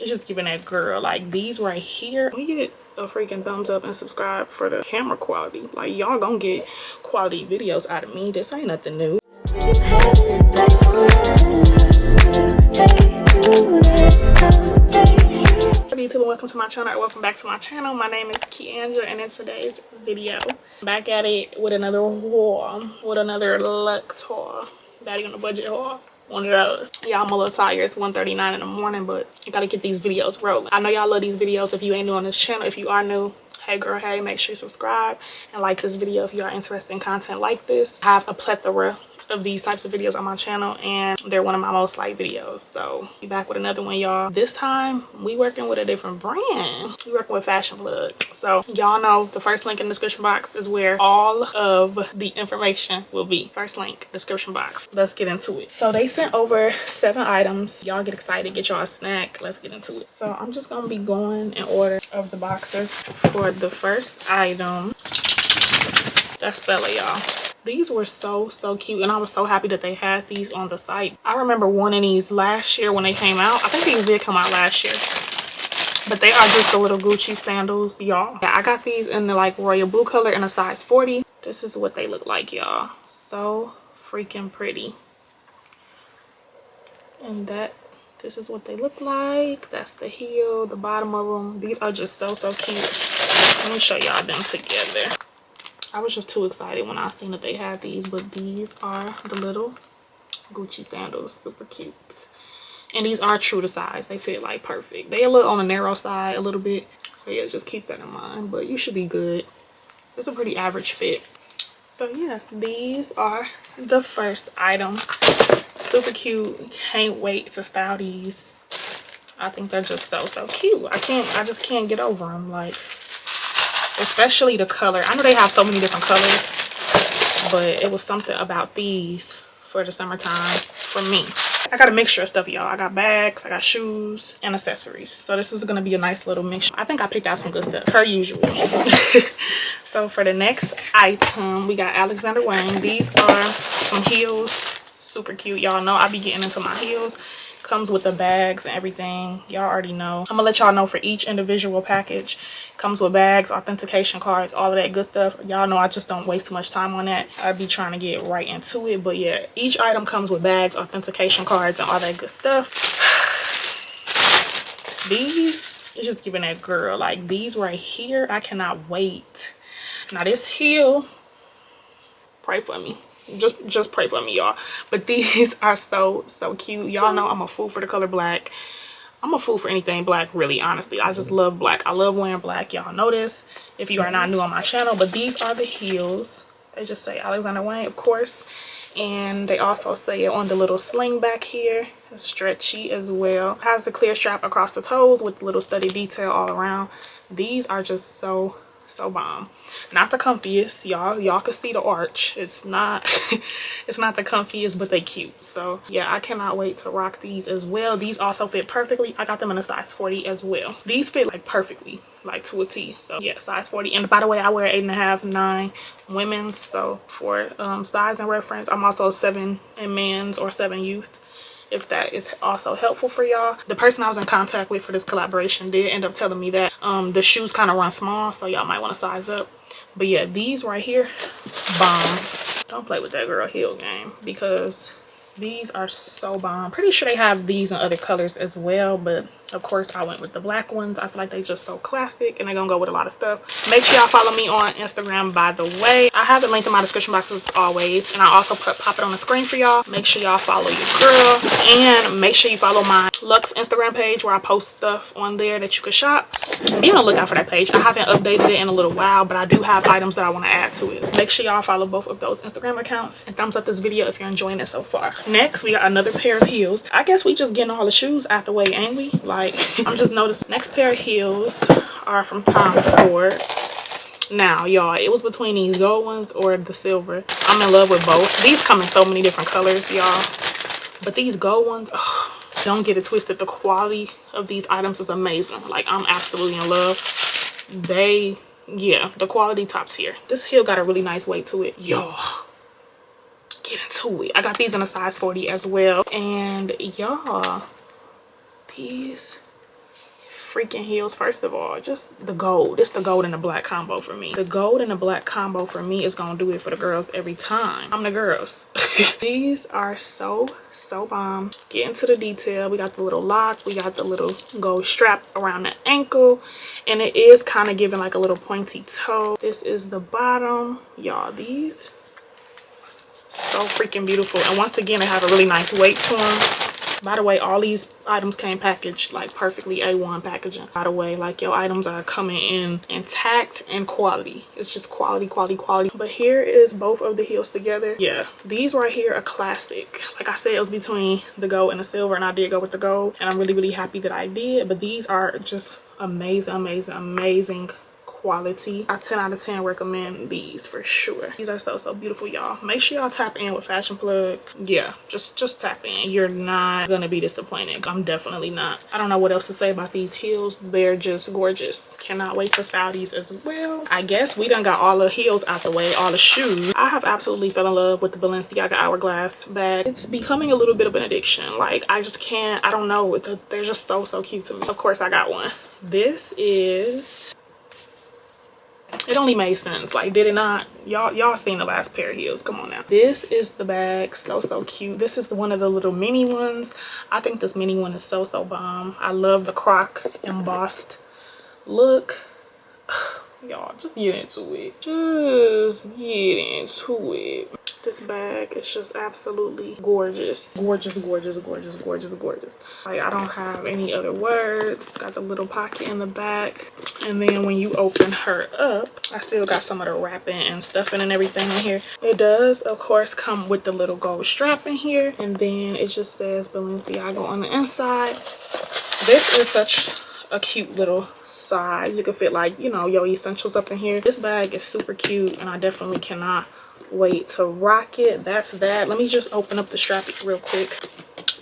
It's just giving that girl. Like these right here, we get a freaking thumbs up and subscribe for the camera quality. Like y'all gonna get quality videos out of me. This ain't nothing new. YouTube and welcome to my channel, or welcome back to my channel. My name is Keandra, and in today's video, back at it with another haul, with another luxe haul, baddie on the budget haul. One of those. Yeah, I'm a little tired. It's 1:39 in the morning, but I gotta get these videos rolling. I know y'all love these videos. If you ain't new on this channel, if you are new, hey girl, hey, make sure you subscribe and like this video if you are interested in content like this. I have a plethora of these types of videos on my channel, and they're one of my most liked videos. So be back with another one, y'all. This time we working with a different brand. We working with Fashion Plug. So y'all know the first link in the description box is where all of the information will be. First link, description box. Let's get into it. So they sent over 7 items. Y'all get excited, get y'all a snack. Let's get into it. So I'm just gonna be going in order of the boxes. For the first item, that's Bella, y'all. These were so cute, and I was so happy that they had these on the site. I remember wanting these last year when they came out. I think these did come out last year, but they are just the little Gucci sandals, y'all. Yeah, I got these in the like royal blue color in a size 40. This is what they look like, y'all. So freaking pretty. And this is what they look like. That's the heel, the bottom of them. These are just so cute. Let me show y'all them together. I was just too excited when I seen that they had these, but these are the little Gucci sandals. Super cute. And these are true to size. They fit like perfect. They a little on the narrow side a little bit. So yeah, just keep that in mind. But you should be good. It's a pretty average fit. So yeah, these are the first item. Super cute. Can't wait to style these. I think they're just so cute. I just can't get over them. Like, especially the color. I know they have so many different colors, but it was something about these for the summertime for me. I got a mixture of stuff, y'all. I got bags, I got shoes, and accessories. So this is gonna be a nice little mixture. I think I picked out some good stuff, per usual. So for the next item, we got Keandraahzhane. These are some heels. Super cute. Y'all know I be getting into my heels. Comes with the bags and everything. Y'all already know. I'm gonna let y'all know for each individual package. Comes with bags, authentication cards, all of that good stuff. Y'all know I just don't waste too much time on that. I'd be trying to get right into it. But yeah, each item comes with bags, authentication cards, and all that good stuff. These is just giving that girl. Like these right here, I cannot wait. Now this heel, pray for me. Just pray for me, y'all. But these are so cute. Y'all know I'm a fool for the color black. I'm a fool for anything black, really, honestly. I just love black. I love wearing black. Y'all know this if you are not new on my channel. But these are the heels. They just say Keandraahzhane, of course. And they also say it on the little sling back here. It's stretchy as well. Has the clear strap across the toes with little studded detail all around. These are just so bomb. Not the comfiest, y'all can see the arch. It's not it's not the comfiest, but they cute. So yeah, I cannot wait to rock these as well. These also fit perfectly. I got them in a size 40 as well. These fit like perfectly, like to a T. So yeah, size 40. And by the way, I wear 8.5, 9 women's. So for size and reference, I'm also a 7 in men's or 7 youth, if that is also helpful for y'all. The person I was in contact with for this collaboration did end up telling me that the shoes kind of run small, so y'all might want to size up. But yeah, these right here, bomb. Don't play with that girl heel game, because these are so bomb. Pretty sure they have these in other colors as well, but of course I went with the black ones. I feel like they just so classic, and they're gonna go with a lot of stuff. Make sure y'all follow me on Instagram, by the way. I have it linked in my description box as always, and I also pop it on the screen for y'all. Make sure y'all follow your girl, and make sure you follow my Luxe Instagram page, where I post stuff on there that you can shop. Be on the lookout for that page. I haven't updated it in a little while, but I do have items that I want to add to it. Make sure y'all follow both of those Instagram accounts, and thumbs up this video if you're enjoying it so far. Next, we got another pair of heels. I guess we just getting all the shoes out the way, ain't we? Like, I'm just noticing. Next pair of heels are from Tom Ford. Now, y'all, it was between these gold ones or the silver. I'm in love with both. These come in so many different colors, y'all. But these gold ones, oh, don't get it twisted. The quality of these items is amazing. Like, I'm absolutely in love. Yeah, the quality tops here. This heel got a really nice weight to it. Y'all, get into it. I got these in a size 40 as well. And y'all, these freaking heels. First of all, just the gold. It's the gold and the black combo for me. The gold and the black combo for me is gonna do it for the girls every time. I'm the girls. These are so bomb. Get into the detail. We got the little lock, we got the little gold strap around the ankle, and it is kind of giving like a little pointy toe. This is the bottom, y'all. These so freaking beautiful, and once again they have a really nice weight to them. By the way, all these items came packaged like perfectly A1 packaging. By the way, like your items are coming in intact and quality. It's just quality. But here is both of the heels together. Yeah, these right here are classic. Like I said, it was between the gold and the silver, and I did go with the gold, and I'm really happy that I did. But these are just amazing quality. I 10 out of 10 recommend these for sure. These are so beautiful, y'all. Make sure y'all tap in with Fashion Plug. Yeah, just tap in. You're not gonna be disappointed. I'm definitely not. I don't know what else to say about these heels. They're just gorgeous. Cannot wait to style these as well. I guess we done got all the heels out the way, all the shoes. I have absolutely fell in love with the Balenciaga Hourglass bag. It's becoming a little bit of an addiction. Like, I just can't, I don't know, they're just so cute to me. Of course I got one. This is, it only made sense. Like, did it not? Y'all seen the last pair of heels. Come on now. This is the bag. So cute. This is one of the little mini ones. I think this mini one is so bomb. I love the croc embossed look. Y'all, just get into it. Just get into it. This bag is just absolutely gorgeous. Gorgeous. Like, I don't have any other words. Got the little pocket in the back. And then when you open her up, I still got some of the wrapping and stuffing and everything in here. It does, of course, come with the little gold strap in here. And then it just says Balenciaga on the inside. This is such a cute little size. You can fit, like, you know, your essentials up in here. This bag is super cute, and I definitely cannot wait to rock it. That's that. Let me just open up the strap real quick.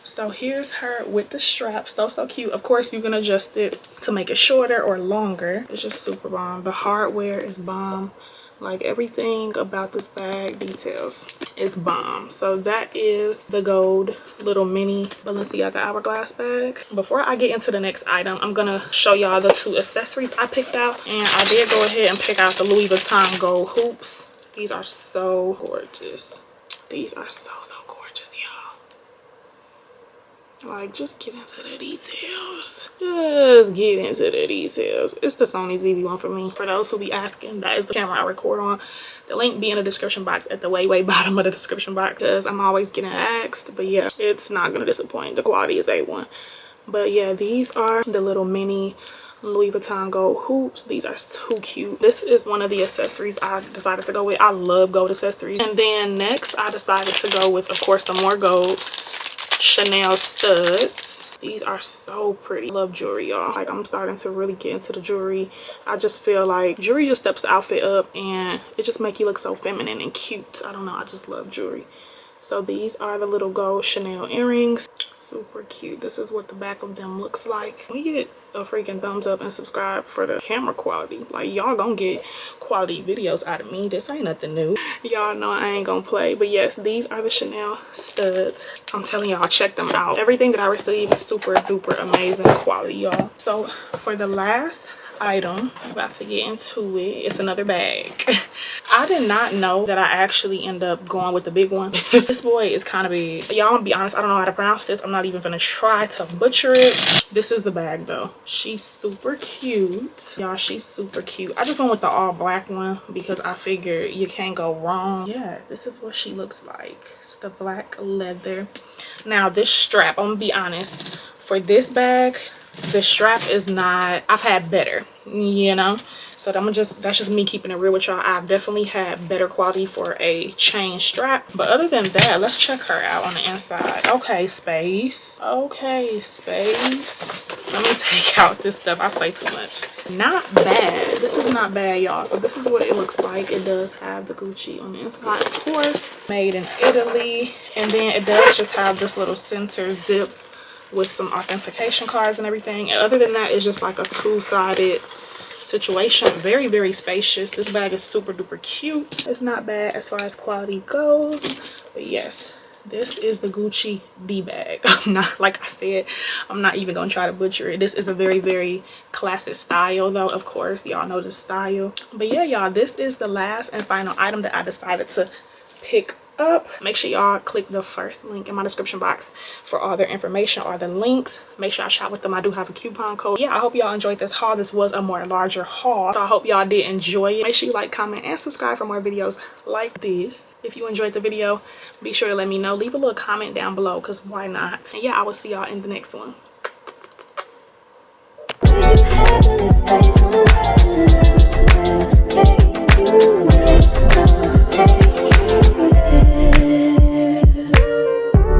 So here's her with the strap. So cute. Of course, you can adjust it to make it shorter or longer. It's just super bomb. The hardware is bomb. Like, everything about this bag details is bomb. So that is the gold little mini Balenciaga Hourglass bag. Before I get into the next item, I'm gonna show y'all the two accessories I picked out. And I did go ahead and pick out the Louis Vuitton gold hoops. These are so gorgeous. These are so gorgeous, y'all. Like, just get into the details. Just get into the details. It's the Sony ZV one for me. For those who be asking, that is the camera I record on. The link be in the description box at the way bottom of the description box, because I'm always getting asked. But yeah, it's not gonna disappoint. The quality is A1. But yeah, these are the little mini Louis Vuitton gold hoops. These are so cute. This is one of the accessories I decided to go with. I love gold accessories. And then next I decided to go with, of course, some more gold Chanel studs. These are so pretty. Love jewelry, y'all. Like, I'm starting to really get into the jewelry. I just feel like jewelry just steps the outfit up, and it just make you look so feminine and cute. I don't know, I just love jewelry. So these are the little gold Chanel earrings. Super cute. This is what the back of them looks like. We get a freaking thumbs up and subscribe for the camera quality. Like, y'all gonna get quality videos out of me. This ain't nothing new. Y'all know I ain't gonna play. But yes, these are the Chanel studs. I'm telling y'all, check them out. Everything that I receive is super duper amazing quality, y'all. So for the last item, I'm about to get into it. It's another bag. I did not know that I actually end up going with the big one. This boy is kind of big. Y'all, I'm gonna be honest, I don't know how to pronounce this. I'm not even gonna try to butcher it. This is the bag though. She's super cute, y'all. She's super cute. I just went with the all black one because I figure you can't go wrong. Yeah, this is what she looks like. It's the black leather. Now this strap, I'm gonna be honest, for this bag, the strap is not, I've had better, you know. So that's just me keeping it real with y'all. I've definitely had better quality for a chain strap. But other than that, let's check her out on the inside. Okay, space. Okay, space. Let me take out this stuff. I play too much. Not bad. This is not bad, y'all. So this is what it looks like. It does have the Gucci on the inside, of course. Made in Italy. And then it does just have this little center zip with some authentication cards and everything. And other than that, it's just like a two-sided situation. Very spacious. This bag is super duper cute. It's not bad as far as quality goes. But yes, This is the Gucci D bag. I'm not, like I said, I'm not even gonna try to butcher it. This is a very, very classic style though, of course. Y'all know the style. But yeah, y'all, this is the last and final item that I decided to pick up. Make sure y'all click the first link in my description box for all their information or the links. Make sure I shop with them. I do have a coupon code. Yeah, I hope y'all enjoyed this haul. This was a more larger haul, so I hope y'all did enjoy it. Make sure you like, comment, and subscribe for more videos like this. If you enjoyed the video, be sure to let me know. Leave a little comment down below, because why not? And yeah, I will see y'all in the next one.